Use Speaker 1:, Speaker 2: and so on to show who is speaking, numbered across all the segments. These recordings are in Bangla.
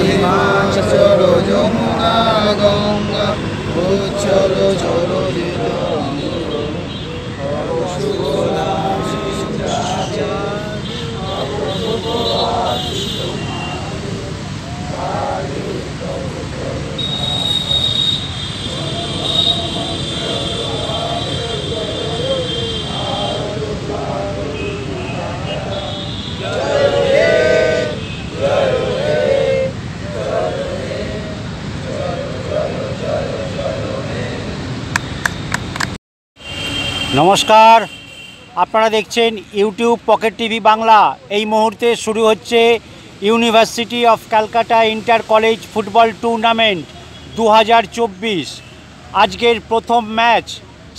Speaker 1: হিমাচল যমুনা গঙ্গা উচ্ছল জলধির
Speaker 2: নমস্কার, আপনারা দেখছেন ইউটিউব পকেট টিভি বাংলা। এই মুহূর্তে শুরু হচ্ছে university of Calcutta inter college football tournament 2024। আজকের প্রথম match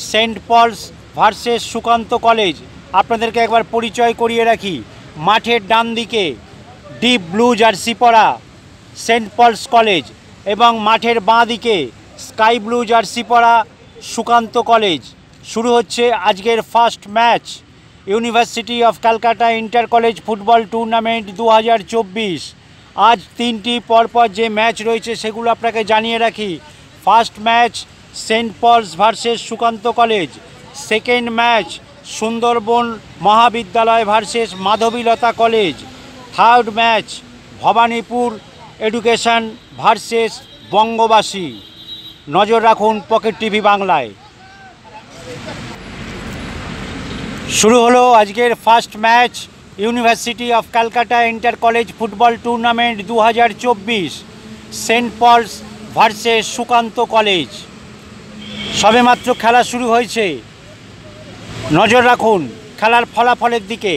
Speaker 2: saint Paul's versus Sukanta college. আপনাদেরকে একবার পরিচয় করিয়ে রাখি। মাঠের ডান দিকে ডিপ ব্লু জার্সি পরা সেন্ট পলস কলেজ এবং মাঠের বাঁ দিকে স্কাই ব্লু জার্সি পরা সুকান্ত কলেজ। শুরু হচ্ছে আজকের first match university of Calcutta inter college football tournament 2024। আজ তিনটি পরপর যে ম্যাচ রয়েছে সেগুলো আপনাকে জানিয়ে রাখি। First match saint Paul's versus Sukanta college. Second match Sundarban Mahavidyalaya versus Madhabilata college. Third match Bhawanipur education versus Bangabasi. নজর রাখুন পকেট টিভি বাংলায়। শুরু হলো আজকের first match university of Calcutta inter college football tournament 2024 saint Paul's versus Sukanta college. সবেমাত্র খেলা শুরু হয়েছে, নজর রাখুন খেলার ফলাফলের দিকে।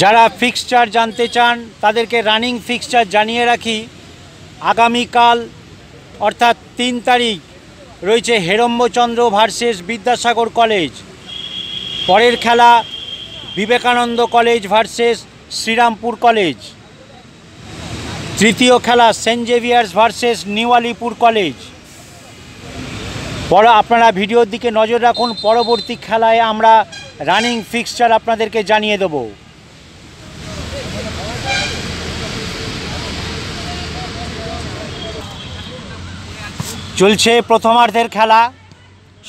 Speaker 2: যারা ফিক্সচার জানতে চান তাদেরকে রানিং ফিক্সচার জানিয়ে রাখি। আগামীকাল অর্থাৎ 3 তারিখ রয়েছে হেরম্বচন্দ্র ভার্সেস বিদ্যাসাগর কলেজ। পরের খেলা Vivekananda college versus Serampore college. তৃতীয় খেলা saint Xavier's versus new Alipore college. আপনারা ভিডিওর দিকে নজর রাখুন, পরবর্তী খেলায় আমরা রানিং ফিক্সচার আপনাদেরকে জানিয়ে দেবো। চলছে প্রথমার্ধের খেলা,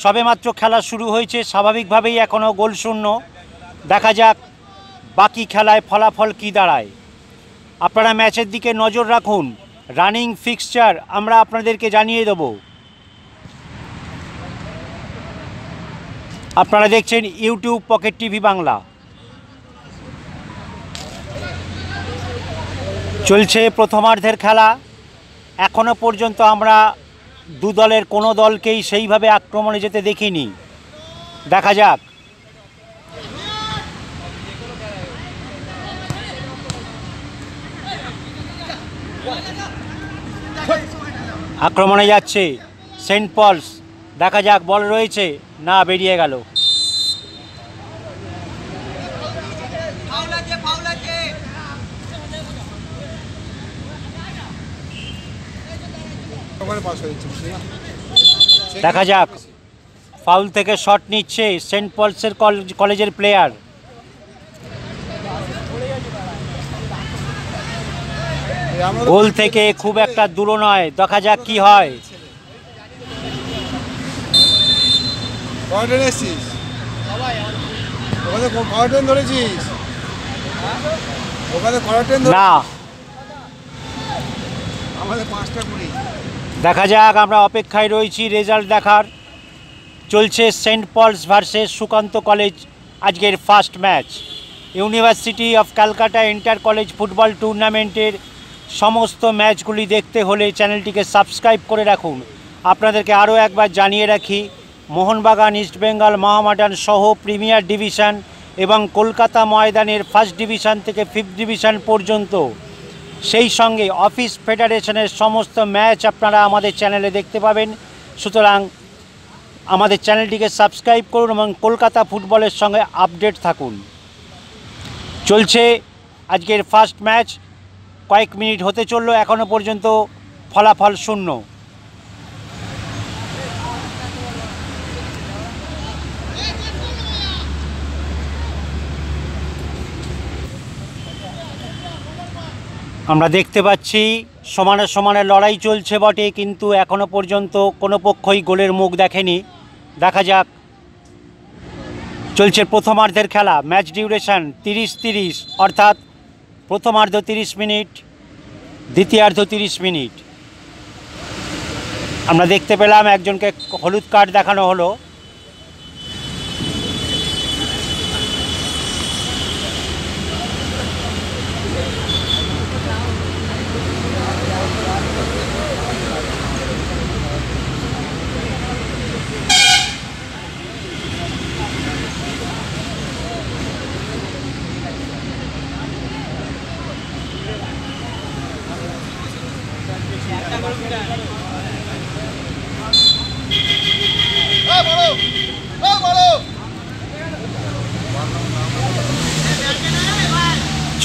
Speaker 2: সবেমাত্র খেলা শুরু হয়েছে, স্বাভাবিকভাবেই এখনও গোলশূন্য। দেখা যাক বাকি খেলায় ফলাফল কী দাঁড়ায়। আপনারা ম্যাচের দিকে নজর রাখুন, রানিং ফিক্সচার আমরা আপনাদেরকে জানিয়ে দেব। আপনারা দেখছেন ইউটিউব পকেট টিভি বাংলা। চলছে প্রথমার্ধের খেলা। এখনও পর্যন্ত আমরা দু দলের কোনো দলকেই সেইভাবে আক্রমণে যেতে দেখিনি। দেখা যাক। আক্রমণে যাচ্ছে সেন্ট পলস। দেখা যাক, বল রয়েছে না, বেরিয়ে গেল। দেখা যাক, ফাউল থেকে শট নিচ্ছে সেন্ট পলসের কলেজের প্লেয়ার। গোল থেকে খুব একটা দূর নয়, দেখা যাক কি হয়। না, দেখা যাক, আমরা অপেক্ষায় রয়েছি রেজাল্ট দেখার। চলছে saint Paul's versus Sukanta college আজকের first match university of Calcutta inter college football টুর্নামেন্টের সমস্ত ম্যাচগুলি দেখতে হলে চ্যানেলটিকে সাবস্ক্রাইব করে রাখুন। আপনাদেরকে আরও একবার জানিয়ে রাখি, মোহনবাগান, ইস্টবেঙ্গল, মহামেডান সহ প্রিমিয়ার ডিভিশন এবং কলকাতা ময়দানের ফার্স্ট ডিভিশন থেকে ফিফথ ডিভিশন পর্যন্ত, সেই সঙ্গে অফিস ফেডারেশনের সমস্ত ম্যাচ আপনারা আমাদের চ্যানেলে দেখতে পাবেন। সুতরাং আমাদের চ্যানেলটিকে সাবস্ক্রাইব করুন এবং কলকাতা ফুটবলের সঙ্গে আপডেট থাকুন। চলছে আজকের ফার্স্ট ম্যাচ কয়েক মিনিট হতে চললো, এখনও পর্যন্ত ফলাফল শূন্য। আমরা দেখতে পাচ্ছি সমানে সমানে লড়াই চলছে বটে, কিন্তু এখনও পর্যন্ত কোনো পক্ষই গোলের মুখ দেখেনি। দেখা যাক। চলছে প্রথমার্ধের খেলা। ম্যাচ ডিউরেশন 30-30, অর্থাৎ প্রথমার্ধ 30 মিনিট, দ্বিতীয়ার্ধ 30 মিনিট। আমরা দেখতে পেলাম একজনকে হলুদ কার্ড দেখানো হলো।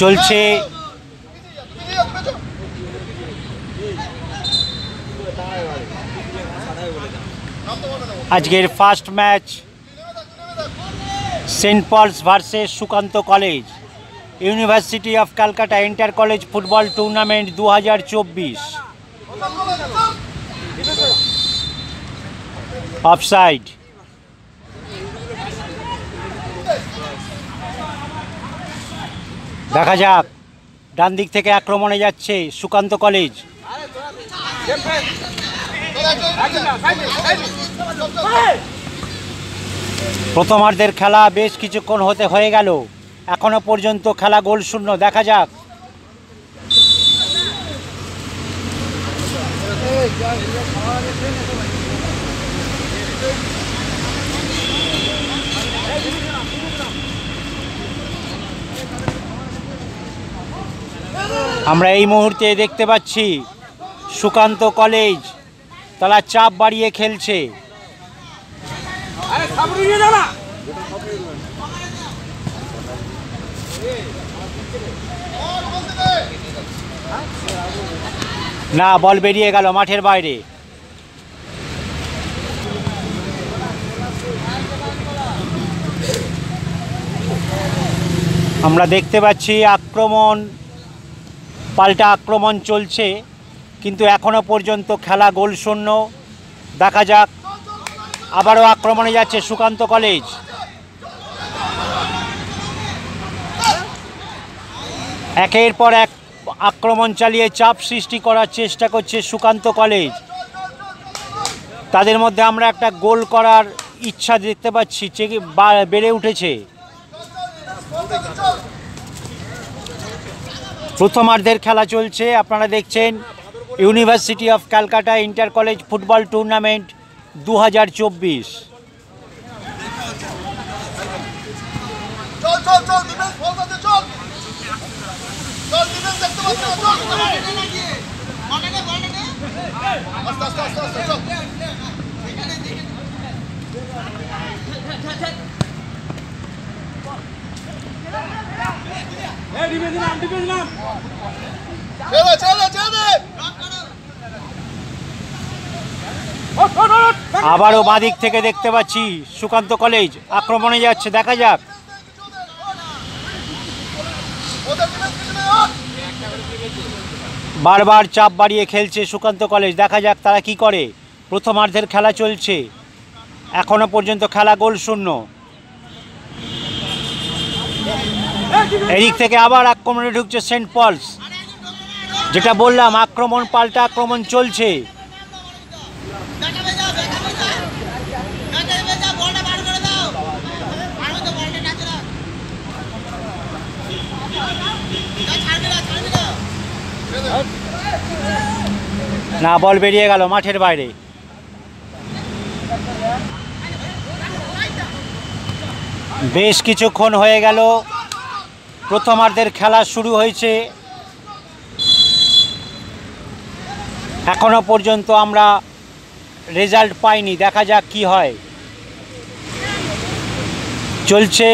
Speaker 2: চলছে আজকের first match, saint Paul's versus Sukanta college, university of Calcutta inter college football tournament 2024। Offside. দেখা যাক। ডান দিক থেকে আক্রমণে যাচ্ছে সুকান্ত কলেজ। প্রথমার্ধের খেলা বেশ কিছুক্ষণ হয়ে গেল, এখনো পর্যন্ত খেলা গোল শূন্য। দেখা যাক। আমরা এই মুহূর্তে দেখতে পাচ্ছি সুকান্ত কলেজ তারা চাপ বাড়িয়ে খেলছে। না, বল বেরিয়ে গেল মাঠের বাইরে। আমরা দেখতে পাচ্ছি আক্রমণ, পাল্টা আক্রমণ চলছে, কিন্তু এখনো পর্যন্ত খেলা গোল শূন্য। দেখা যাক। আবারও আক্রমণে যাচ্ছে সুকান্ত কলেজ। একের পর এক আক্রমণ চালিয়ে চাপ সৃষ্টি করার চেষ্টা করছে সুকান্ত কলেজ। তাদের মধ্যে আমরা একটা গোল করার ইচ্ছা দেখতে পাচ্ছি, বেড়ে উঠেছে। প্রথমার্ধের খেলা চলছে। আপনারা দেখছেন university of Calcutta inter college football tournament 2024। আবারও বাঁদিক থেকে দেখতে পাচ্ছি সুকান্ত কলেজ আক্রমণে যাচ্ছে। দেখা যাক। বারবার চাপ বাড়িয়ে খেলছে সুকান্ত কলেজ। দেখা যাক তারা কি করে। প্রথমার্ধের খেলা চলছে, এখনো পর্যন্ত খেলা গোল শূন্য। এদিক থেকে আবার আক্রমণে ঢুকছে সেন্ট পলস। যেটা বললাম, আক্রমণ পাল্টা আক্রমণ চলছে। না, বল বেরিয়ে গেল মাঠের বাইরে। বেশ কিছুক্ষণ হয়ে গেল প্রথমার্ধের খেলা শুরু হয়েছে, এখনো পর্যন্ত আমরা রেজাল্ট পাইনি। দেখা যাক কি হয়। চলছে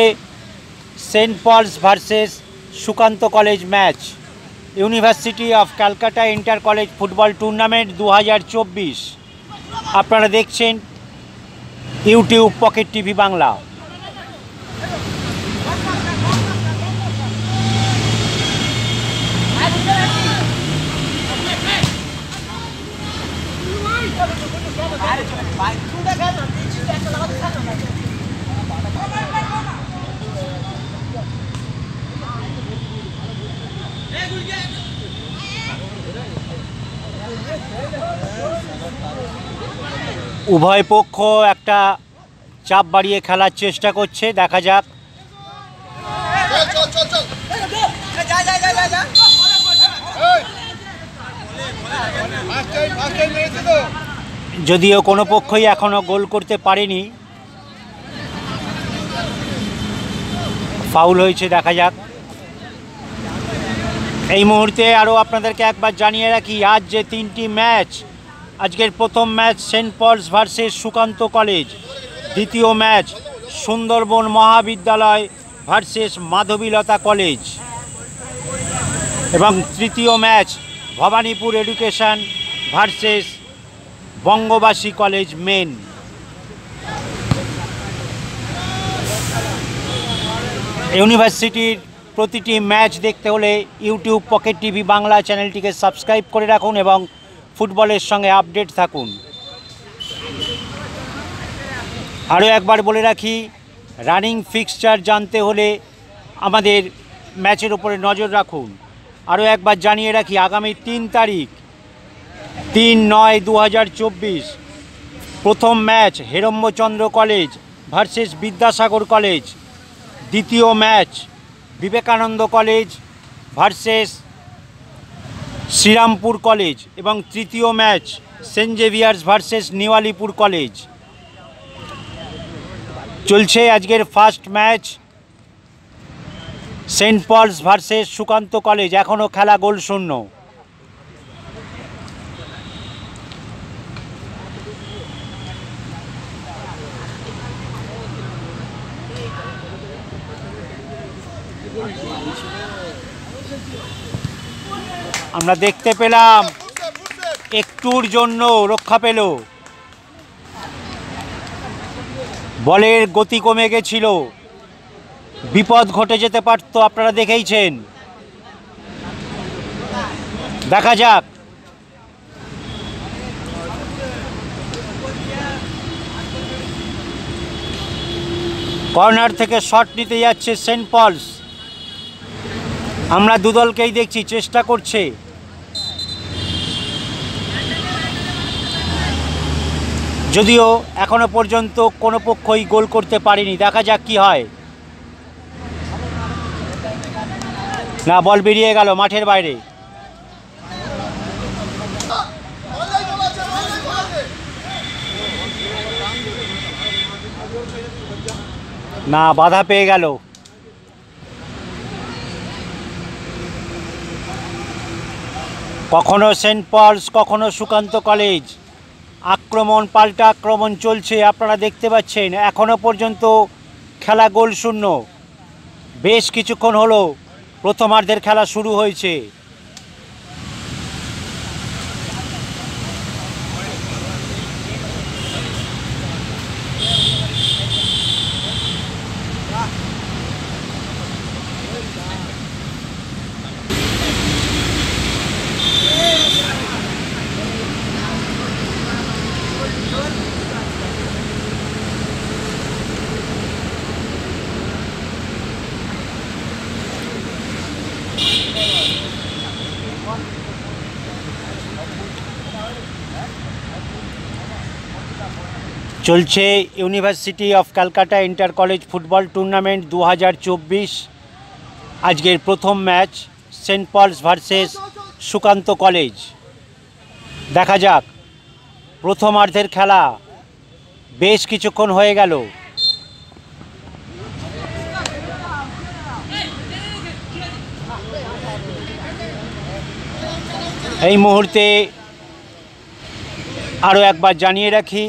Speaker 2: saint Paul's versus Sukanta college match. University of Calcutta inter college football tournament 2024। আপনারা দেখছেন ইউটিউব পকেট টিভি বাংলা। উভয় পক্ষ একটা চাপ বাড়িয়ে খেলার চেষ্টা করছে, দেখা যাক। যদিও কোনো পক্ষই এখনো গোল করতে পারেনি, ফাউল হয়েছে, দেখা যাক। এই মুহূর্তে আরও আপনাদেরকে একবার জানিয়ে রাখি, আজ যে তিনটি ম্যাচ, আজকের প্রথম match saint Paul's versus Sukanta college, দ্বিতীয় match Sundarban Mahavidyalaya versus Madhabilata college এবং তৃতীয় match Bhawanipur education versus Bangabasi college men. ইউনিভার্সিটির প্রতিটি ম্যাচ দেখতে হলে ইউটিউব পকেট টিভি বাংলা চ্যানেলটিকে সাবস্ক্রাইব করে রাখুন এবং ফুটবলের সঙ্গে আপডেট থাকুন। আরও একবার বলে রাখি, রানিং ফিক্সচার জানতে হলে আমাদের ম্যাচের উপরে নজর রাখুন। আরও একবার জানিয়ে রাখি, আগামী 3 তারিখ 3/9/2024 প্রথম match Herambachandra college versus Vidyasagar college, দ্বিতীয় match Vivekananda college versus Serampore college এবং তৃতীয় match saint Xavier's versus new Alipore college. চলছে আজকের first match saint Paul's versus Sukanta college, এখনও খেলা গোল শূন্য। আমরা দেখতে পেলাম একটুর জন্য রক্ষা পেল, বলের গতি কমে গেছিল, বিপদ ঘটে যেতে পারত, আপনারা দেখেইছেন। দেখা যাক। কর্নার থেকে শট নিতে যাচ্ছে সেন্ট পলস। আমরা দুদলকেই দেখছি চেষ্টা করছে, যদিও এখনো পর্যন্ত কোনো পক্ষই গোল করতে পারেনি। দেখা যাক কি হয়। না, বল বেরিয়ে গেল মাঠের বাইরে। না, বাধা পেয়ে গেল। কখনো সেন্ট পলস, কখনো সুকান্ত কলেজ, আক্রমণ পাল্টা আক্রমণ চলছে, আপনারা দেখতে পাচ্ছেন। এখনো পর্যন্ত খেলা গোল শূন্য। বেশ কিছুক্ষণ হলো প্রথমার্ধের খেলা শুরু হয়েছে। চলছে university of Calcutta inter college football tournament 2024। আজকের প্রথম match saint Paul's versus Sukanta college. দেখা যাক। প্রথমার্ধের খেলা বেশ কিছুক্ষণ হয়ে গেল। এই মুহূর্তে আরও একবার জানিয়ে রাখি,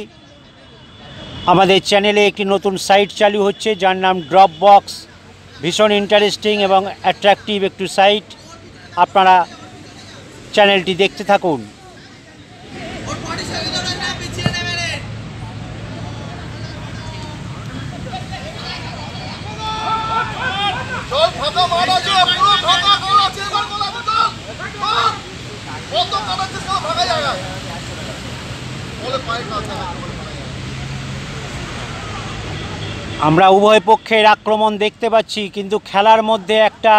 Speaker 2: আমাদের চ্যানেলে একটি নতুন সাইট চালু হচ্ছে যার নাম ড্রপবক্স। ভীষণ ইন্টারেস্টিং এবং অ্যাট্রাকটিভ একটি সাইট, আপনারা চ্যানেলটি দেখতে থাকুন। আমরা উভয় পক্ষের আক্রমণ দেখতে পাচ্ছি, কিন্তু খেলার মধ্যে একটা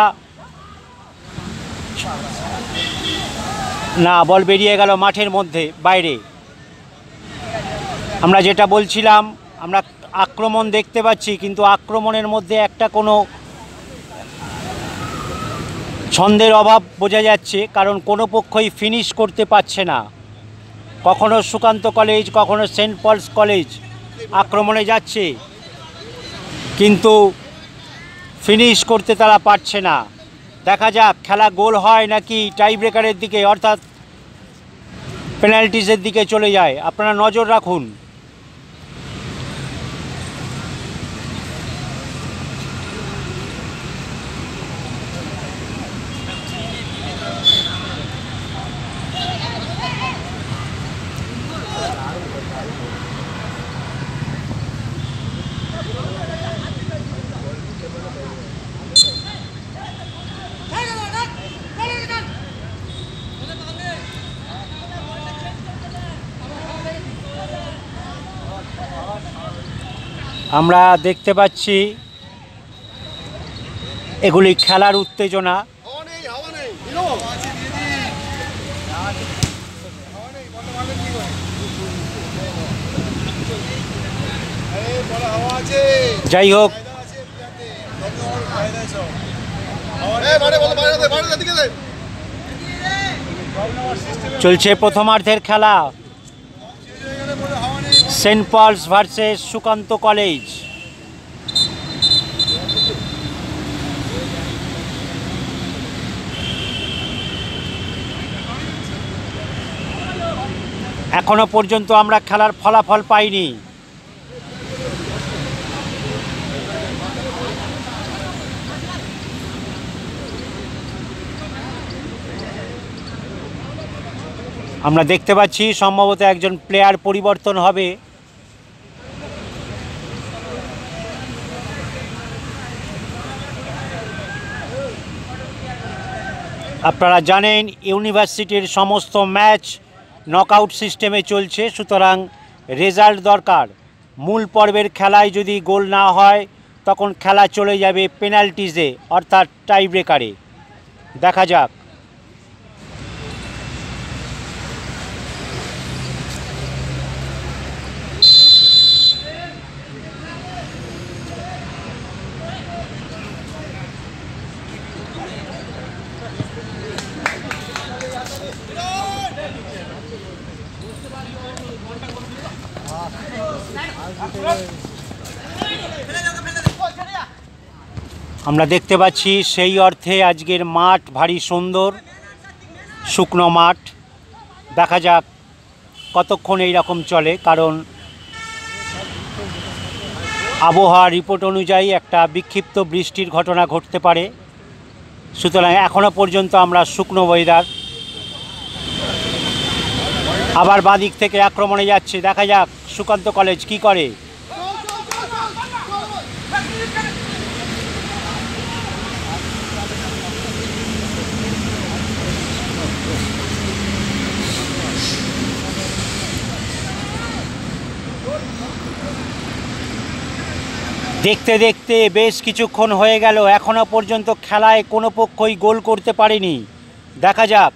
Speaker 2: না, বল বেরিয়ে গেল মাঠের মধ্যে বাইরে। আমরা যেটা বলছিলাম, আমরা আক্রমণ দেখতে পাচ্ছি, কিন্তু আক্রমণের মধ্যে একটা কোনো ছন্দের অভাব বোঝা যাচ্ছে, কারণ কোনো পক্ষই ফিনিশ করতে পারছে না। কখনো সুকান্ত কলেজ, কখনো সেন্ট পলস কলেজ আক্রমণে যাচ্ছে, কিন্তু ফিনিশ করতে তারা পারছে না। দেখা যাক খেলা গোল হয় নাকি টাই ব্রেকারের দিকে, অর্থাৎ পেনাল্টিসের দিকে চলে যায়। আপনারা নজর রাখুন। আমরা দেখতে পাচ্ছি এগুলি খেলার উত্তেজনা। যাই হোক, চলছে প্রথমার্ধের খেলা, saint Paul's versus Sukanta college. এখনো পর্যন্ত আমরা খেলার ফলাফল পাইনি। আমরা দেখতে পাচ্ছি সম্ভবত একজন প্লেয়ার পরিবর্তন হবে। আপনারা জানেন ইউনিভার্সিটির সমস্ত ম্যাচ নকআউট সিস্টেমে চলছে, সুতরাং রেজাল্ট দরকার। মূল পর্বের খেলায় যদি গোল না হয় তখন খেলা চলে যাবে পেনাল্টিজে, অর্থাৎ টাই ব্রেকারে। দেখা যাক। আমরা দেখতে পাচ্ছি সেই অর্থে আজকের মাঠ ভারী সুন্দর, শুকনো মাঠ। দেখা যাক কতক্ষণ এই রকম চলে, কারণ আবহাওয়া রিপোর্ট অনুযায়ী একটা বিক্ষিপ্ত বৃষ্টির ঘটনা ঘটতে পারে। সুতরাং এখনও পর্যন্ত আমরা শুকনো ওয়েদার। আবার বাঁদিক থেকে আক্রমণে যাচ্ছে, দেখা যাক সুকান্ত কলেজ কি করে। দেখতে দেখতে বেশ কিছুক্ষণ হয়ে গেল, এখনও পর্যন্ত খেলায় কোনো পক্ষই গোল করতে পারেনি। দেখা যাক।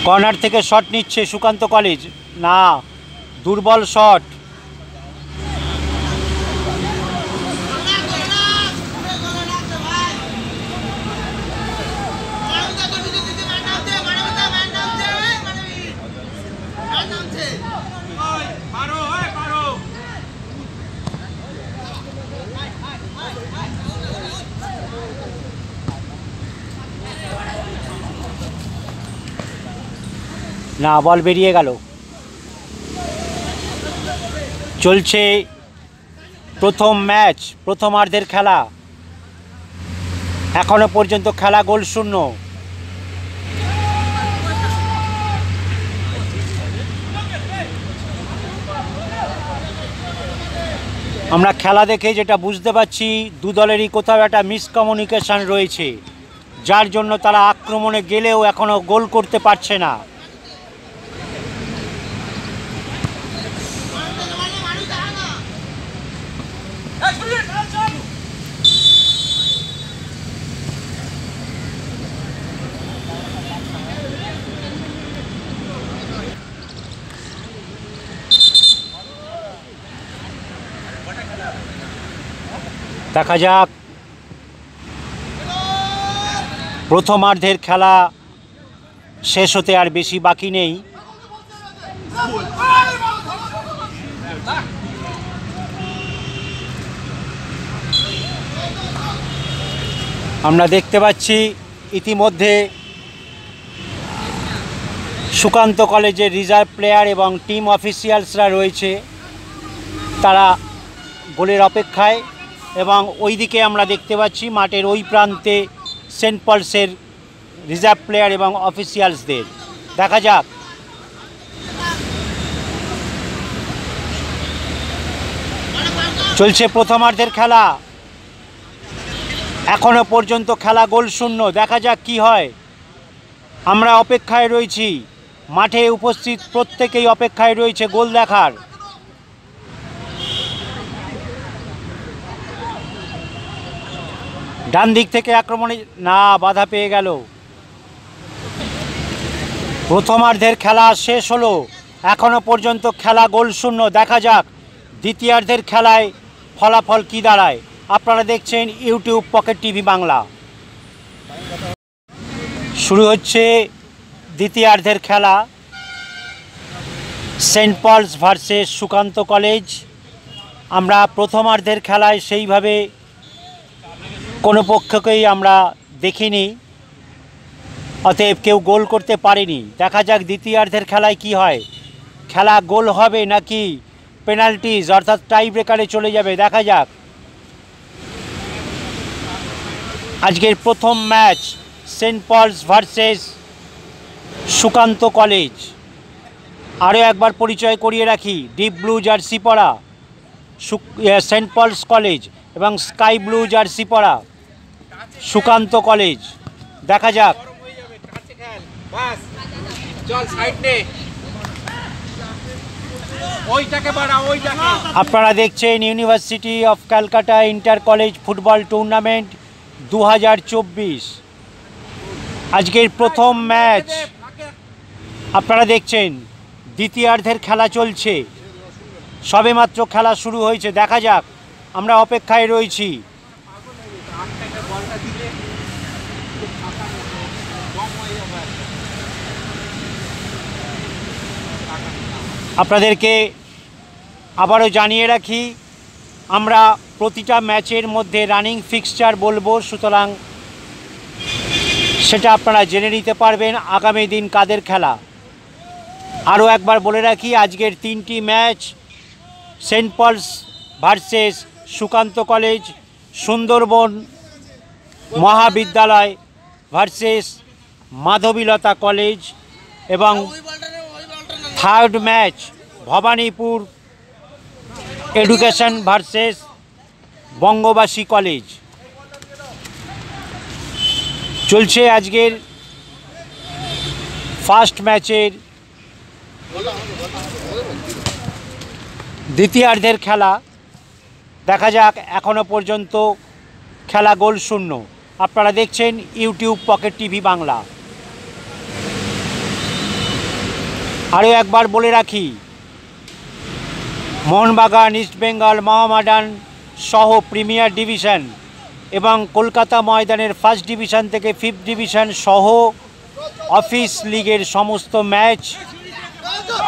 Speaker 2: কর্নার থেকে শট নিচ্ছে সুকান্ত কলেজ, না, দুর্বল শট। না, বল বেরিয়ে গেল। চলছে প্রথম ম্যাচ, প্রথমার্ধের খেলা। এখনো পর্যন্ত খেলা গোল শূন্য। আমরা খেলা দেখে যেটা বুঝতে পারছি, দু দলেরই কোথাও একটা মিসকমিউনিকেশন রয়েছে, যার জন্য তারা আক্রমণে গেলেও এখনও গোল করতে পারছে না। দেখা যাক, প্রথমার্ধের খেলা শেষ হতে আর বেশি বাকি নেই। আমরা দেখতে পাচ্ছি ইতিমধ্যে সুকান্ত কলেজের রিজার্ভ প্লেয়ার এবং টিম অফিসিয়ালসরা রয়েছে, তারা গোলের অপেক্ষায়। এবং ওইদিকে আমরা দেখতে পাচ্ছি মাঠের ওই প্রান্তে সেন্ট পলসের রিজার্ভ প্লেয়ার এবং অফিসিয়ালসদের। দেখা যাক। চলছে প্রথমার্ধের খেলা, এখনো পর্যন্ত খেলা গোল শূন্য। দেখা যাক কি হয়। আমরা অপেক্ষায় রয়েছি, মাঠে উপস্থিত প্রত্যেকেই অপেক্ষায় রয়েছে গোল দেখার। ডান দিক থেকে আক্রমণে না, বাধা পেয়ে গেল। প্রথমার্ধের খেলা শেষ হলো, এখনো পর্যন্ত খেলা গোল শূন্য। দেখা যাক দ্বিতীয়ার্ধের খেলায় ফলাফল কি দাঁড়ায়। আপনারা দেখছেন ইউটিউব পকেট টিভি বাংলা। শুরু হচ্ছে দ্বিতীয়ার্ধের খেলা, saint Paul's versus Sukanta college. আমরা প্রথমার্ধের খেলায় সেইভাবে কোনো পক্ষকেই আমরা দেখিনি, অতএব কেউ গোল করতে পারেনি। দেখা যাক দ্বিতীয়ার্ধের খেলায় কি হয়। খেলা গোল হবে নাকি পেনাল্টিজ অর্থাৎ টাই ব্রেকারে চলে যাবে, দেখা যাক। আজকের প্রথম match saint Paul's versus Sukanta college. আরও একবার পরিচয় করিয়ে রাখি, ডিপ ব্লু জার্সি পরা সেন্ট পলস কলেজ এবং স্কাই ব্লু জার্সি পরা সুকান্ত কলেজ। দেখা যাক। আপনারা দেখছেন university of Calcutta inter college football tournament 2024। আজকের প্রথম ম্যাচ আপনারা দেখছেন, দ্বিতীয়ার্ধের খেলা চলছে, সবেমাত্র খেলা শুরু হয়েছে। দেখা যাক, আমরা অপেক্ষায় রয়েছি। আপনাদেরকে আবারও জানিয়ে রাখি, আমরা প্রতিটা ম্যাচের মধ্যে রানিং ফিক্সচার বলবো, সুতরাং সেটা আপনারা জেনে নিতে পারবেন আগামী দিন কাদের খেলা। আরও একবার বলে রাখি, আজকের তিনটি match saint Paul's versus Sukanta college, Sundarban Mahavidyalaya versus Madhabilata college এবং third match Bhawanipur education versus Bangabasi college. চলছে আজকের ফার্স্ট ম্যাচের দ্বিতীয়ার্ধের খেলা। দেখা যাক, এখনো পর্যন্ত খেলা গোল শূন্য। আপনারা দেখছেন ইউটিউব পকেট টিভি বাংলা। আরও একবার বলে রাখি, মোহনবাগান, ইস্টবেঙ্গল, মোহামেডান সহ প্রিমিয়ার ডিভিশন এবং কলকাতা ময়দানের ফার্স্ট ডিভিশন থেকে ফিফথ ডিভিশন সহ অফিস লিগের সমস্ত ম্যাচ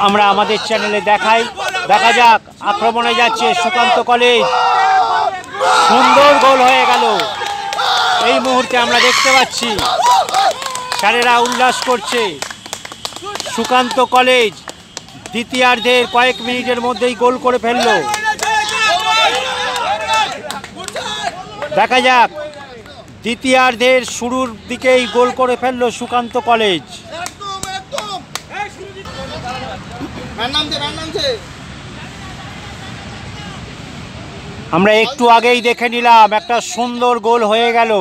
Speaker 2: আমরা আমাদের চ্যানেলে দেখাই। দেখা যাক, আক্রমণে যাচ্ছে সুকান্ত কলেজ। সুন্দর গোল হয়ে গেল। এই মুহূর্তে আমরা দেখতে পাচ্ছি স্যারেরা উল্লাস করছে। সুকান্ত কলেজ দ্বিতীয়ার্ধের কয়েক মিনিটের মধ্যেই গোল করে ফেলল। দেখা যাক, দ্বিতীয়ার্ধের শুরুর দিকেই গোল করে ফেলল সুকান্ত কলেজ। আমরা একটু আগেই দেখে নিলাম, একটা সুন্দর গোল হয়ে গেল।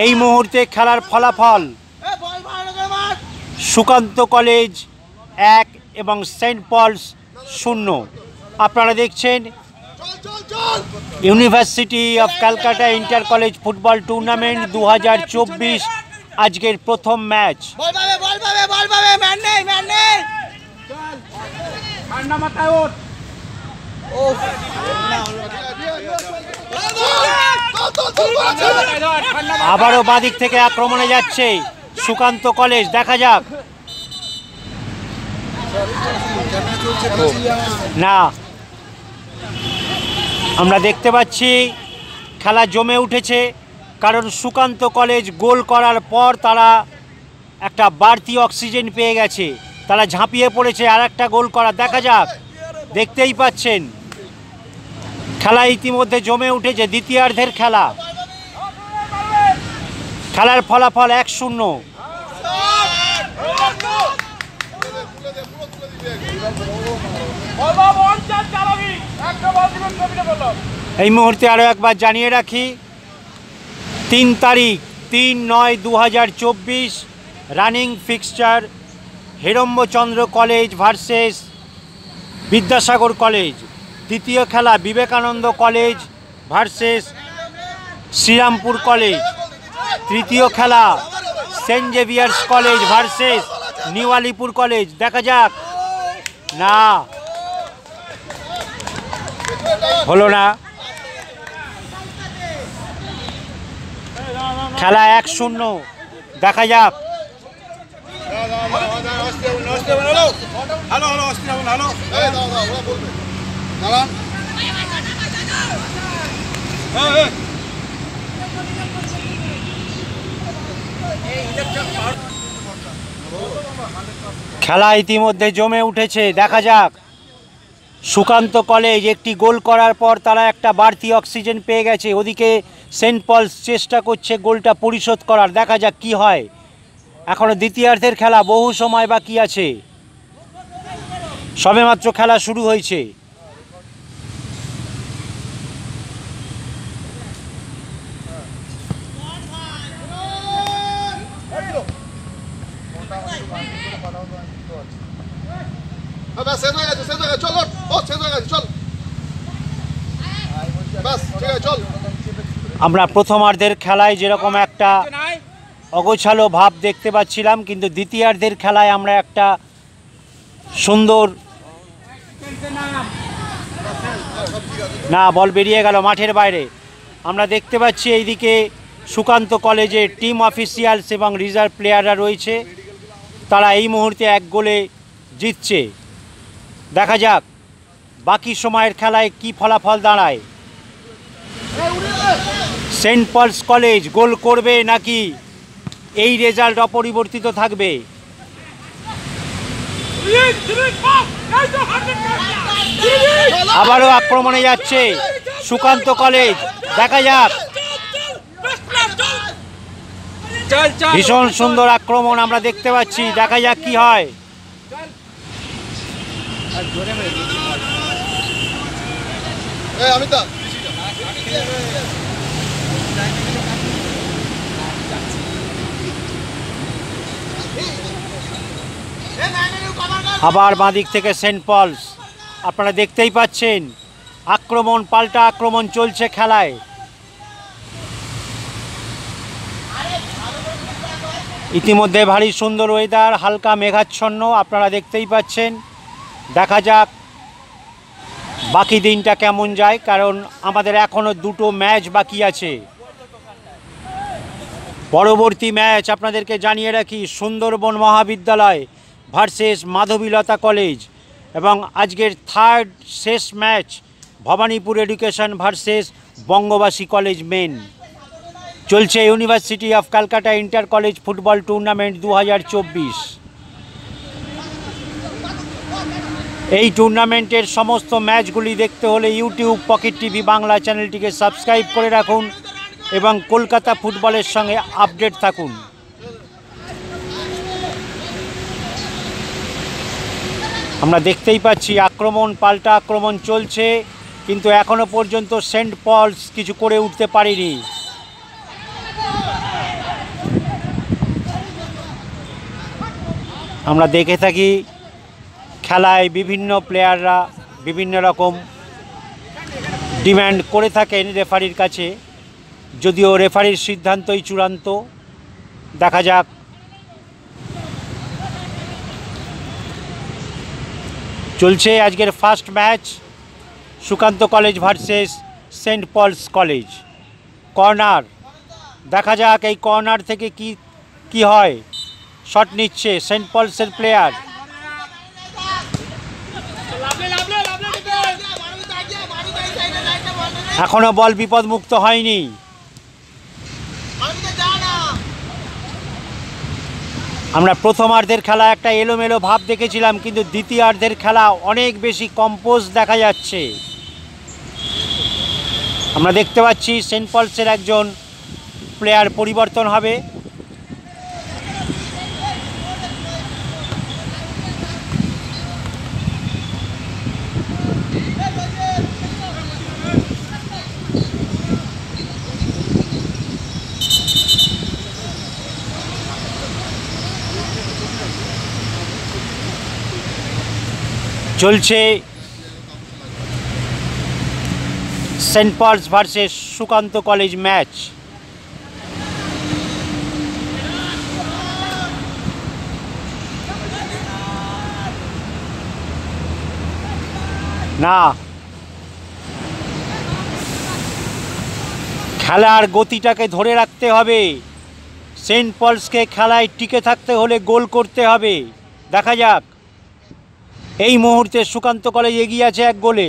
Speaker 2: এই মুহূর্তে খেলার ফলাফল সুকান্ত কলেজ 1 এবং সেন্ট পলস 0। আপনারা দেখছেন university of Calcutta inter college football tournament 2024 আজকের প্রথম ম্যাচ। আবারও বাঁদিক থেকে আক্রমণে যাচ্ছে সুকান্ত কলেজ। দেখা যাক, না, আমরা দেখতে পাচ্ছি খেলা জমে উঠেছে, কারণ সুকান্ত কলেজ গোল করার পর তারা একটা বাড়তি অক্সিজেন পেয়ে গেছে, তারা ঝাঁপিয়ে পড়েছে আর একটা গোল করা। দেখা যাক, দেখতেই পাচ্ছেন খেলা ইতিমধ্যে জমে উঠেছে। দ্বিতীয়ার্ধের খেলা, খেলার ফলাফল 1-0। এই মুহূর্তে আরও একবার জানিয়ে রাখি, 3 তারিখ 3/9/2024 running fixture Herambachandra college versus Vidyasagar college. দ্বিতীয় খেলা Vivekananda college versus Serampore college. তৃতীয় খেলা saint Xavier's college versus new Alipore college. দেখা যাক, না, হলো না, খেলা 1-0। দেখা যাক, খেলা ইতিমধ্যে জমে উঠেছে। দেখা যাক, সুকান্ত কলেজ একটি গোল করার পর তারা একটা বাড়তি অক্সিজেন পেয়ে গেছে। ওদিকে সেন্ট পলস চেষ্টা করছে গোলটা পরিশোধ করার। দেখা যাক কি হয়। এখনও দ্বিতীয়ার্ধের খেলা, বহু সময় বাকি আছে, সবেমাত্র খেলা শুরু হয়েছে। আমরা প্রথমার্ধের খেলায় যেরকম একটা অগোছালো ভাব দেখতে পাচ্ছিলাম, কিন্তু দ্বিতীয়ার্ধের খেলায় আমরা একটা সুন্দর, না, বল বেরিয়ে গেল মাঠের বাইরে। আমরা দেখতে পাচ্ছি এইদিকে সুকান্ত কলেজের টিম অফিসিয়ালস এবং রিজার্ভ প্লেয়াররা রয়েছে, তারা এই মুহূর্তে 1 গোলে জিতছে। দেখা যাক বাকি সময়ের খেলায় কি ফলাফল দাঁড়ায়। সেন্ট পলস কলেজ গোল করবে নাকি এই রেজাল্ট অপরিবর্তিত থাকবে? আবারও আক্রমণে যাচ্ছে সুকান্ত কলেজ। দেখা যাক, ভীষণ সুন্দর আক্রমণ আমরা দেখতে পাচ্ছি। দেখা যাক কি হয়। আবার বাঁদিক থেকে সেন্ট পলস, আপনারা দেখতেই পাচ্ছেন আক্রমণ পাল্টা আক্রমণ চলছে খেলায়। ইতিমধ্যে ভারী সুন্দর ওয়েদার, হালকা মেঘাচ্ছন্ন আপনারা দেখতেই পাচ্ছেন। দেখা যাক বাকি দিনটা কেমন যায়, কারণ আমাদের এখনও 2টো ম্যাচ বাকি আছে। পরবর্তী ম্যাচ আপনাদেরকে জানিয়ে রাখি, সুন্দরবন মহাবিদ্যালয় ভার্সেস মাধবীলতা কলেজ, এবং আজকের 3rd শেষ match Bhawanipur education versus Bangabasi college main. চলছে university of Calcutta inter college football tournament 2024। এই টুর্নামেন্টের সমস্ত ম্যাচগুলি দেখতে হলে ইউটিউব পকেট টিভি বাংলা চ্যানেলটিকে সাবস্ক্রাইব করে রাখুন এবং কলকাতা ফুটবলের সঙ্গে আপডেট থাকুন। আমরা দেখতেই পাচ্ছি আক্রমণ পাল্টা আক্রমণ চলছে, কিন্তু এখনো পর্যন্ত সেন্ট পলস কিছু করে উঠতে পারেনি। আমরা দেখে থাকি খেলায় বিভিন্ন প্লেয়াররা বিভিন্ন রকম ডিম্যান্ড করে থাকেন রেফারির কাছে, যদিও রেফারির সিদ্ধান্তই চূড়ান্ত। দেখা যাক। চলছে আজকের first match, Sukanta college versus saint Paul's college. Corner, দেখা যাক এই কর্নার থেকে কি হয়। শট নিচ্ছে সেন্ট পলসের প্লেয়ার। এখনো বল বিপদমুক্ত হয়নি। আমরা প্রথমার্ধের খেলা একটা এলোমেলো ভাব দেখেছিলাম, কিন্তু দ্বিতীয়ার্ধের খেলা অনেক বেশি কম্পোজ দেখা যাচ্ছে। আমরা দেখতে পাচ্ছি সেন্ট পলসের একজন প্লেয়ার পরিবর্তন হবে। চলছে saint Paul's versus Sukanta college match. না, খেলার গতিটাকে ধরে রাখতে হবে। সেন্ট পলসকে খেলায় টিকে থাকতে হলে গোল করতে হবে। দেখা যাক। এই মুহূর্তে সুকান্ত কলেজ এগিয়ে আছে 1 গোলে।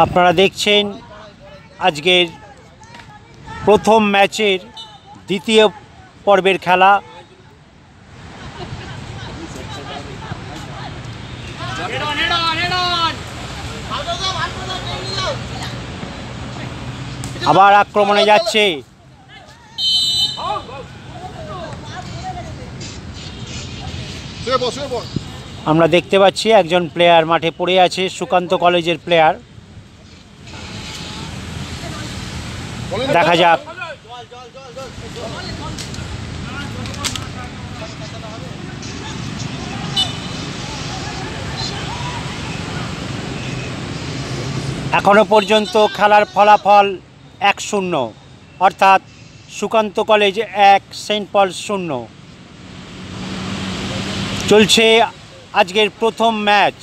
Speaker 2: আপনারা দেখছেন আজকের প্রথম ম্যাচের দ্বিতীয় পর্বের খেলা। আবার আক্রমণে যাচ্ছে। আমরা দেখতে পাচ্ছি একজন প্লেয়ার মাঠে পড়ে আছে, সুকান্ত কলেজের প্লেয়ার। দেখা যাক। এখনো পর্যন্ত খেলার ফলাফল 1-0, অর্থাৎ সুকান্ত কলেজ 1 সেন্ট পলস 0। চলছে আজকের প্রথম ম্যাচ।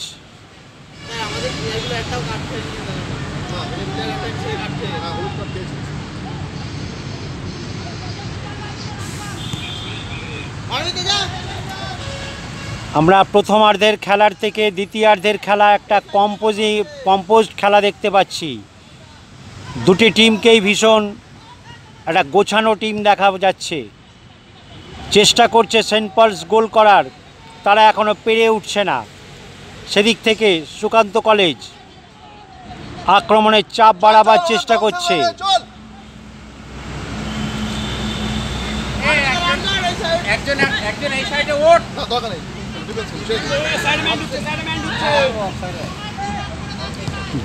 Speaker 2: আমরা প্রথমার্ধের খেলার থেকে দ্বিতীয়ার্ধের খেলা একটা কম্পোজড খেলা দেখতে পাচ্ছি। দুটি টিমকেই ভীষণ একটা গোছানো টিম দেখা যাচ্ছে। চেষ্টা করছে সেন্ট পলস গোল করার, তারা এখনও পেরে উঠছে না। সেদিক থেকে সুকান্ত কলেজ আক্রমণের চাপ বাড়াবার চেষ্টা করছে।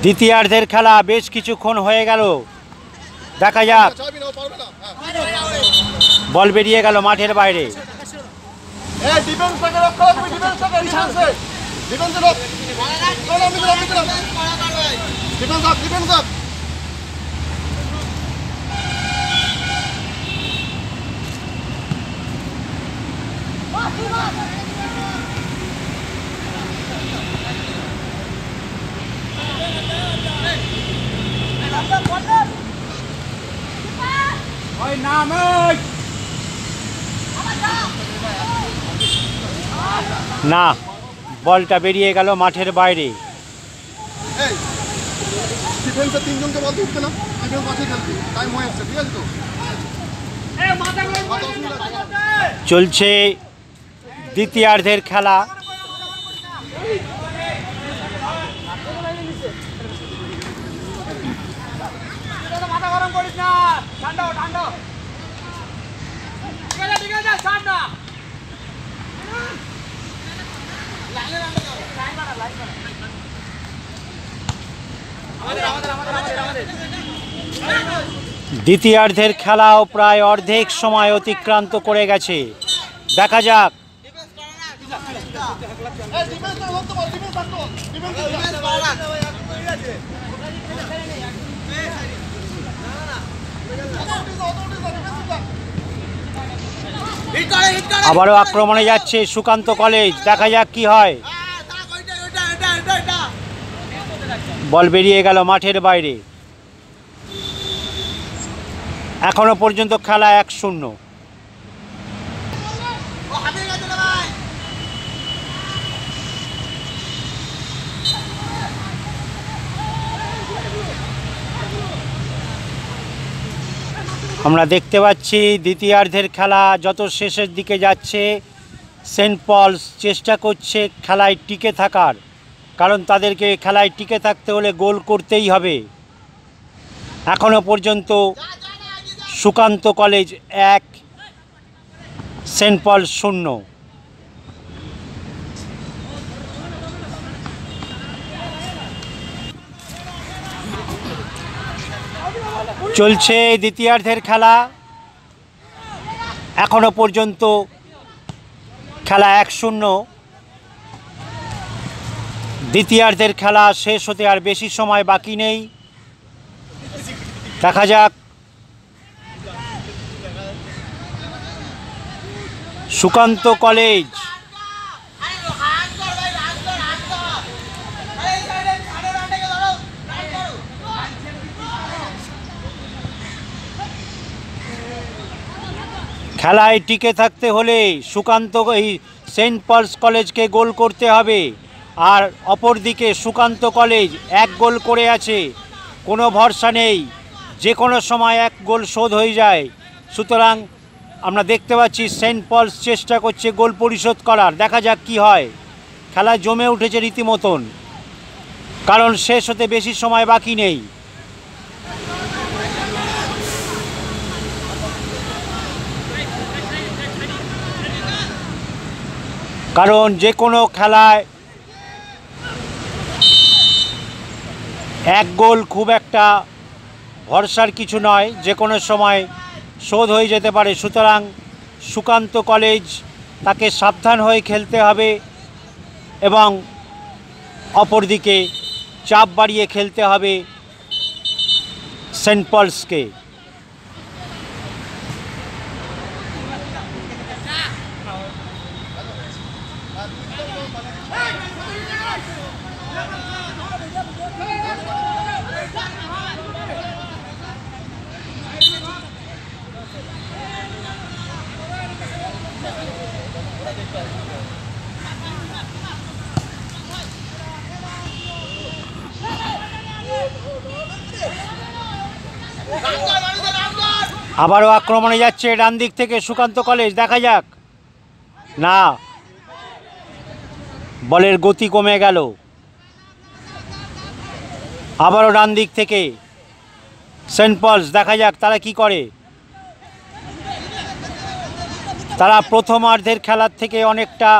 Speaker 2: দ্বিতীয়ার্ধের খেলা বেশ কিছুক্ষণ হয়ে গেল। দেখা যাক। বল বেরিয়ে গেল মাঠের বাইরে। না, বলটা বেরিয়ে গেল মাঠের বাইরে।
Speaker 1: তিনজনকে বল দিচ্ছে না, ডিফেন্স মাঠে খেলবে, টাইম হয়ে আসছে, ঠিক আছে তো?
Speaker 2: চলছে দ্বিতীয়ার্ধের খেলা। দ্বিতীয়ার্ধের খেলাও প্রায় অর্ধেক সময় অতিক্রান্ত করে গেছে। দেখা যাক আবারও আক্রমণে যাচ্ছে সুকান্ত কলেজ। দেখা যাক কি হয়। বল বেরিয়ে গেল মাঠের বাইরে। এখনো পর্যন্ত খেলা 1-0। আমরা দেখতে পাচ্ছি দ্বিতীয়ার্ধের খেলা যত শেষের দিকে যাচ্ছে, সেন্ট পলস চেষ্টা করছে খেলায় টিকে থাকার, কারণ তাদেরকে খেলায় টিকে থাকতে হলে গোল করতেই হবে। এখনো পর্যন্ত সুকান্ত কলেজ 1, সেন্ট পলস 0। চলছে দ্বিতীয়ার্ধের খেলা। এখনো পর্যন্ত খেলা 1-0। দ্বিতীয়ার্ধের খেলা শেষ হতে আর বেশি সময় বাকি নেই। দেখা যাক সুকান্ত কলেজ খেলায় টিকে থাকতে হলে এই সেন্ট পলস কলেজকে গোল করতে হবে। আর অপরদিকে সুকান্ত কলেজ 1 গোল করে আছে, কোনো ভরসা নেই, যে কোনো সময় 1 গোল শোধ হয়ে যায়। সুতরাং আমরা দেখতে পাচ্ছি সেন্ট পলস চেষ্টা করছে গোল পরিশোধ করার। দেখা যাক কি হয়। খেলা জমে উঠেছে রীতিমতন, কারণ শেষ হতে বেশি সময় বাকি নেই। কারণ যে কোনো খেলায় 1 গোল খুব একটা ভরসার কিছু নয়, যে কোনো সময় শোধ হয়ে যেতে পারে। সুতরাং সুকান্ত কলেজ তাকে সাবধান হয়ে খেলতে হবে এবং অপরদিকে চাপ বাড়িয়ে খেলতে হবে সেন্ট পলসকে। আবারও আক্রমণে যাচ্ছে ডান দিক থেকে সুকান্ত কলেজ। দেখা যাক। না, বলের গতি কমে গেল। আবারও ডান দিক থেকে সেন্ট পলস। দেখা যাক তারা কি করে। তারা প্রথমার্ধের খেলার থেকে অনেকটা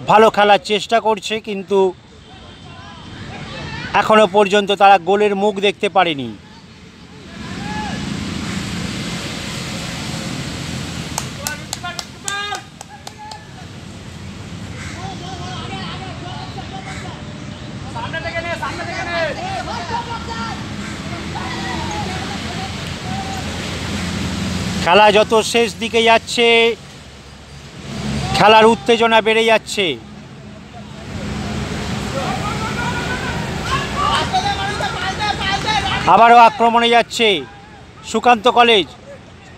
Speaker 2: ভালো খেলার চেষ্টা করছে, কিন্তু এখনো পর্যন্ত তারা গোলের মুখ দেখতে পারেনি। খেলা যত শেষ দিকে যাচ্ছে খেলার উত্তেজনা বেড়ে যাচ্ছে। আবারও আক্রমণে যাচ্ছে সুকান্ত কলেজ,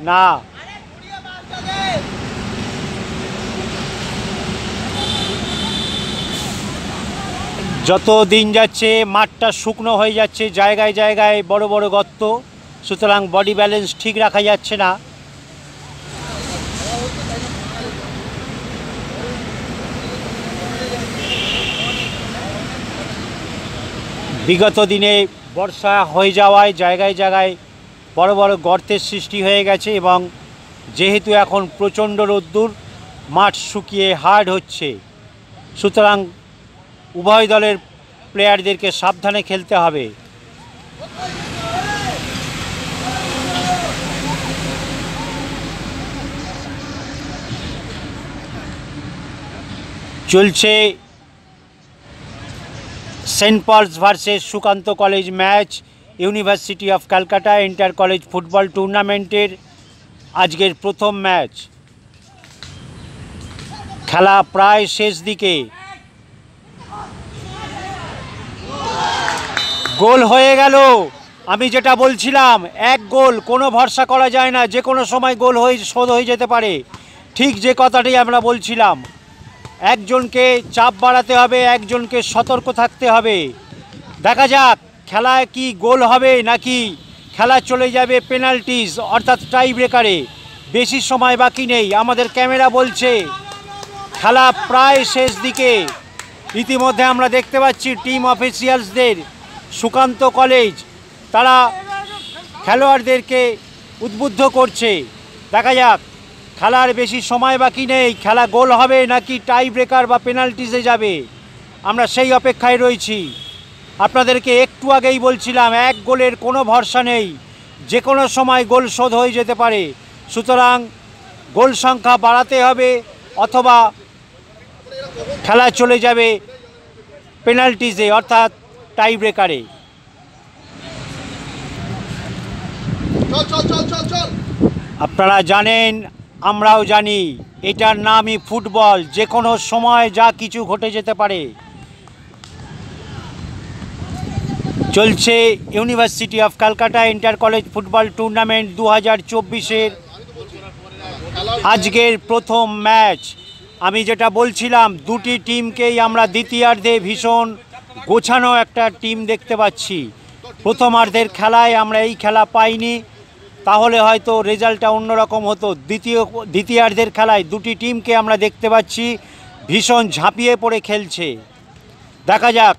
Speaker 2: না যত দিন যাচ্ছে মাঠটা শুকনো হয়ে যাচ্ছে, জায়গায় জায়গায় বড় বড় গর্ত, সুতরাং বডি ব্যালেন্স ঠিক রাখা যাচ্ছে না। বিগত দিনে বর্ষা হয়ে যাওয়ায় জায়গায় জায়গায় বড় বড় গর্তের সৃষ্টি হয়ে গেছে এবং যেহেতু এখন প্রচণ্ড রোদ্দুর, মাঠ শুকিয়ে হার্ড হচ্ছে, সুতরাং উভয় দলের প্লেয়ারদেরকে সাবধানে খেলতে হবে। চলছে saint Paul's versus Sukanta college match, university of Calcutta inter college football টুর্নামেন্টের আজকের প্রথম ম্যাচ। খেলা প্রায় শেষ দিকে। গোল হয়ে গেল। আমি যেটা বলছিলাম, এক গোল, কোনো ভরসা করা যায় না, যে কোনো সময় গোল শোধ হয়ে যেতে পারে। ঠিক যে কথাটি আমরা বলছিলাম, একজনকে চাপ বাড়াতে হবে, একজনকে সতর্ক থাকতে হবে। দেখা যাক খেলায় কি গোল হবে নাকি খেলা চলে যাবে পেনাল্টিজ অর্থাৎ টাই ব্রেকারে। বেশি সময় বাকি নেই, আমাদের ক্যামেরা বলছে খেলা প্রায় শেষ দিকে। ইতিমধ্যে আমরা দেখতে পাচ্ছি টিম অফিসিয়ালসদের, সুকান্ত কলেজ তারা খেলোয়াড়দেরকে উদ্বুদ্ধ করছে। দেখা যাক খেলার বেশি সময় বাকি নেই, খেলা গোল হবে নাকি টাই ব্রেকার বা পেনাল্টিজে যাবে, আমরা সেই অপেক্ষায় রয়েছি। আপনাদেরকে একটু আগেই বলছিলাম এক গোলের কোনো ভরসা নেই, যে কোনো সময় গোল শোধ হয়ে যেতে পারে, সুতরাং গোল সংখ্যা বাড়াতে হবে অথবা খেলা চলে যাবে পেনাল্টিজে অর্থাৎ টাই ব্রেকারে। আপনারা জানেন, আমরাও জানি, এটার নামই ফুটবল, যে কোনো সময় যা কিছু ঘটে যেতে পারে। চলছে university of Calcutta inter college football tournament 2024-এর আজকের প্রথম ম্যাচ। আমি যেটা বলছিলাম, দুটি টিমকেই আমরা দ্বিতীয়ার্ধে ভীষণ গোছানো একটা টিম দেখতে পাচ্ছি। প্রথমার্ধের খেলায় আমরা এই খেলা পাইনি, তাহলে হয়তো রেজাল্টটা অন্যরকম হতো। দ্বিতীয়ার্ধের খেলায় দুটি টিমকে আমরা দেখতে পাচ্ছি ভীষণ ঝাঁপিয়ে পড়ে খেলছে। দেখা যাক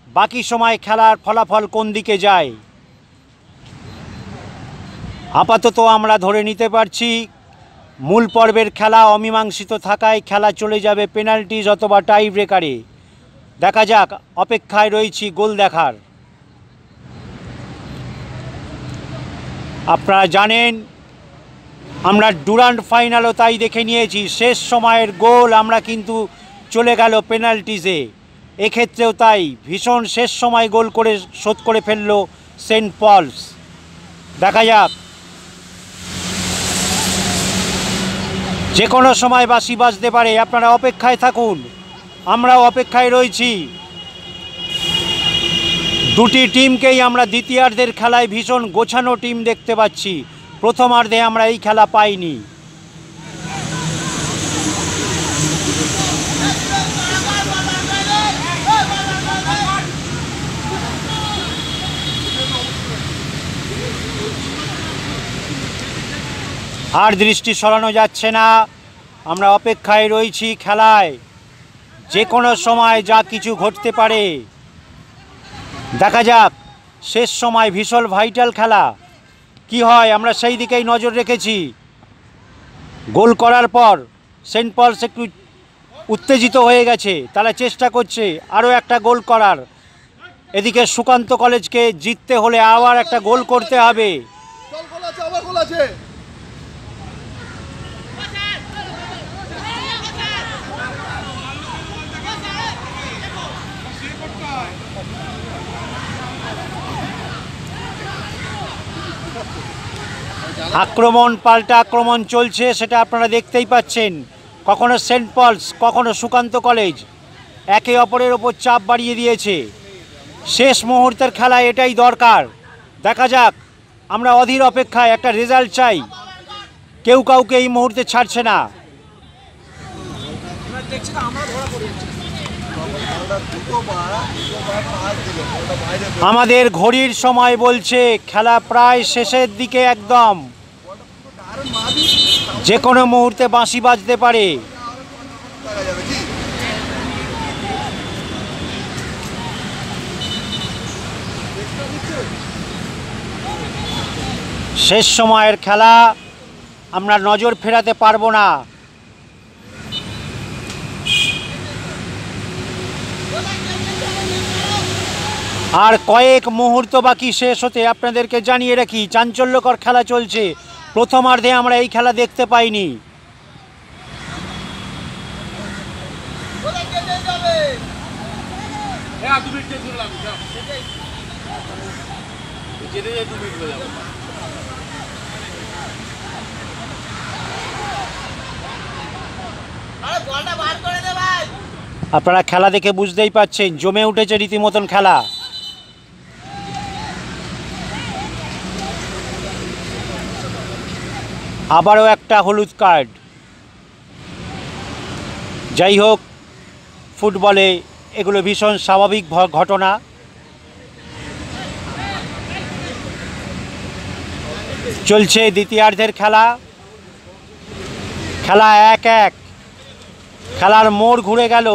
Speaker 2: বাকি সময় খেলার ফলাফল কোন দিকে যায়। আপাতত আমরা ধরে নিতে পারছি মূল পর্বের খেলা অমীমাংসিত থাকায় খেলা চলে যাবে পেনাল্টিজ অথবা টাই ব্রেকারে। দেখা যাক, অপেক্ষায় রয়েছি গোল দেখার। আপনারা জানেন আমরা ডুরান্ড ফাইনালও তাই দেখে নিয়েছি, শেষ সময়ের গোল আমরা কিন্তু চলে গেল পেনাল্টিজে। এক্ষেত্রেও তাই, ভীষণ শেষ সময় গোল করে শোধ করে ফেলল সেন্ট পলস। দেখা যাক, যে কোনো সময় বাঁশি বাজতে পারে, আপনারা অপেক্ষায় থাকুন, আমরাও অপেক্ষায় রয়েছি। দুটি টিমকেই আমরা দ্বিতীয়ার্ধের খেলায় ভীষণ গোছানো টিম দেখতে পাচ্ছি, প্রথমার্ধে আমরা এই খেলা পাইনি। আর দৃষ্টি সরানো যাচ্ছে না, আমরা অপেক্ষায় রয়েছি খেলায়, যে কোনো সময় যা কিছু ঘটতে পারে। দেখা যাক, শেষ সময় ভীষণ ভাইটাল খেলা কি হয়, আমরা সেই দিকেই নজর রেখেছি। গোল করার পর সেন্ট পলস একটু উত্তেজিত হয়ে গেছে, তারা চেষ্টা করছে আরও একটা গোল করার। এদিকে সুকান্ত কলেজকে জিততে হলে আবার একটা গোল করতে হবে। আক্রমণ পাল্টা আক্রমণ চলছে, সেটা আপনারা দেখতেই পাচ্ছেন। কখনো সেন্ট পলস, কখনো সুকান্ত কলেজ একে অপরের ওপর চাপ বাড়িয়ে দিয়েছে। শেষ মুহূর্তের খেলা, এটাই দরকার। দেখা যাক, আমরা অধীর অপেক্ষায় একটা রেজাল্ট চাই। কেউ কাউকে এই মুহূর্তে ছাড়ছে না। আমাদের ঘড়ির সময় বলছে খেলা প্রায় শেষের দিকে একদম। যে কোনো মুহূর্তে বাঁশি বাজতে পারে। শেষ সময়ের খেলা, আমরা নজর ফেরাতে পারবো না। আর কয়েক মুহূর্ত বাকি শেষ হতে। আপনাদেরকে জানিয়ে রাখি, চাঞ্চল্যকর খেলা চলছে। প্রথমার্ধে আমরা এই খেলা দেখতে পাইনি। আপনারা খেলা দেখে বুঝতেই পাচ্ছেন, জমে উঠেছে রীতিমতন খেলা। আবারও একটা হলুদ কার্ড। যাই হোক, ফুটবলে এগুলো ভীষণ স্বাভাবিক ঘটনা। চলছে দ্বিতীয়ার্ধের খেলা। খেলা 1-1। খেলার মোড় ঘুরে গেল।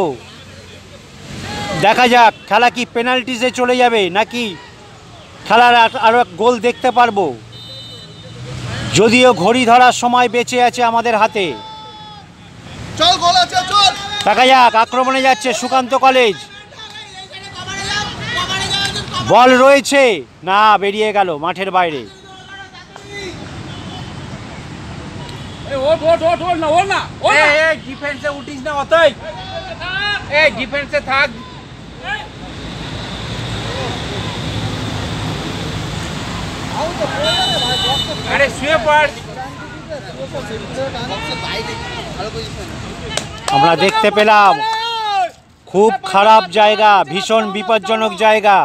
Speaker 2: দেখা যাক খেলা কি পেনাল্টিসে চলে যাবে, নাকি খেলার আরও এক গোল দেখতে পারবো। যদিও ঘড়ি ধরার সময় বেঁচে আছে আমাদের হাতে। দেখা যাক, আক্রমণে যাচ্ছে সুকান্ত কলেজ। বল রয়েছে না, বেরিয়ে গেল মাঠের বাইরে।
Speaker 3: ডিফেন্সে উঠিস না, অতই ডিফেন্সে থাক। আরে শুয়ে পড়।
Speaker 2: আমরা দেখতে পেলাম খুব খারাপ জায়গা, ভীষণ বিপজ্জনক জায়গা।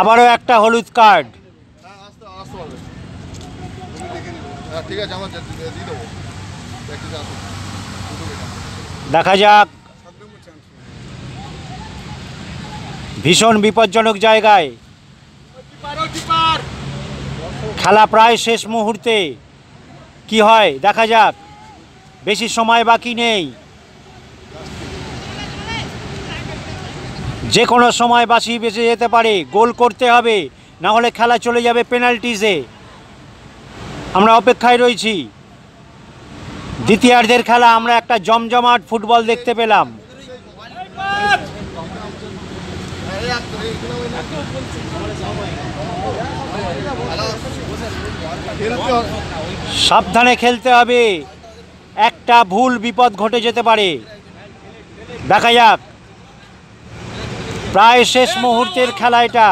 Speaker 2: আবারও একটা হলুদ কার্ড। দেখা যাক, ভীষণ বিপজ্জনক জায়গায় খেলা, প্রায় শেষ মুহূর্তে। কি হয় দেখা যাক, বেশি সময় বাকি নেই। যে কোনো সময় বাঁশি বেঁচে যেতে পারে। গোল করতে হবে, না হলে খেলা চলে যাবে পেনাল্টিসে। আমরা অপেক্ষায় রয়েছি। দ্বিতীয়ার্ধের খেলা, আমরা একটা জমজমাট ফুটবল দেখতে পেলাম। সাবধানে খেলতে হবে, একটা ভুল বিপদ ঘটে যেতে পারে। দেখা যাক, প্রায় শেষ মুহূর্তের খেলা এটা।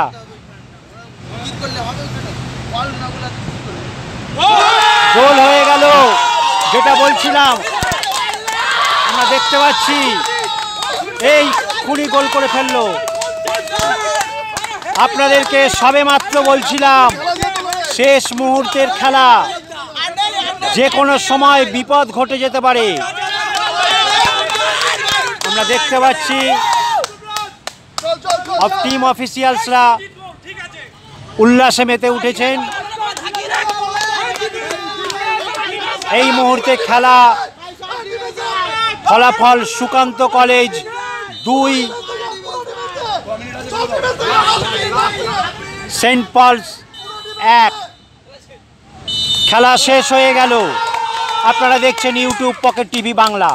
Speaker 2: গোল হয়ে গেল, যেটা বলছিলাম। আমরা দেখতে পাচ্ছি এই খুনি গোল করে ফেললো। আপনাদেরকে সবেমাত্র বলছিলাম, শেষ মুহূর্তের খেলা, যে কোনো সময় বিপদ ঘটে যেতে পারে। আমরা দেখতে পাচ্ছি টিম অফিসিয়ালসরা উল্লাসে মেতে উঠেছেন। এই মুহূর্তে খেলা ফলাফল, সুকান্ত কলেজ 2, সেন্ট পলস 1। খেলা শেষ হয়ে গেল। আপনারা দেখছেন ইউটিউব পকেট টিভি বাংলা।